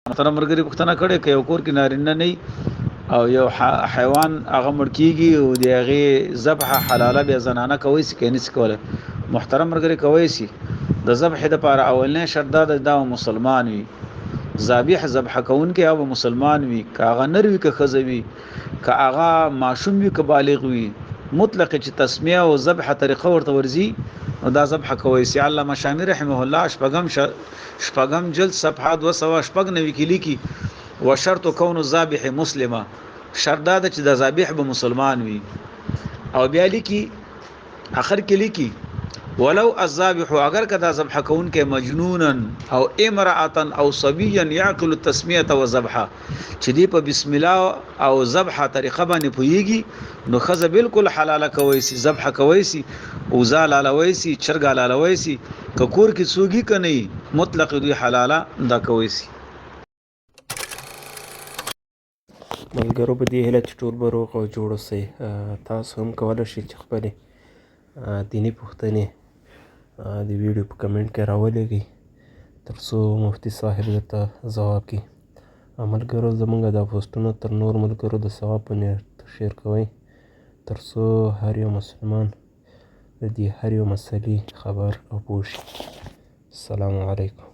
محترم مرګري پښتنه کړي کې یو کور کې نارینه نه او یو حیوان هغه مړ کیږي او د هغه ذبح حلاله به زنانه کوي سي کینې کوله. محترم مرګري کوي سي د ذبح د لپاره اولنې شرط دا مسلمان وي. ذابح ذبح کون کې او مسلمان وي، کاغه نر وي که خزوي، کاغه ماشوم وي که بالغ وي، مطلق چې تسمیه او ذبح طریقه ورته ورزي نو دا ذبح کوي سي. علامه شامی رحمه الله شپږم جلد صفحه 290 کې لیکي وشرط کون الذابح مسلمه، شرط دا چې د ذابح به مسلمان وي. او بیا لیکي اخر کې لیکي ولو الذابح اگر کدا ذبح کون کې مجنونا او امراه او صبيا يعقل التسميه والذبح چې دی په بسم الله او ذبح طریقه باندې پويږي نو خزه بالکل حلاله کوي سي، ذبح کوي سي او زالالوي سي، چرګالالوي سي، ککور کې سوګي کني مطلق دوی حلاله دا کوي سي. ملګرو په دې هیله چې ټول به روغ او جوړ اوسئ. تاسو هم کولی شئ چې خپلې دیني پوښتنې د ویډیو په کمنټ کې راولېږئ تر څو مفتي صاحب درته ځواب کړي. ملګرو زموږ دا پوسټونه تر نور ملګرو د ثواب په نیت شیر کوئ تر څو هر یو مسلمان د دې هر یو مسلې خبر او پوه شي. السلام علیکم.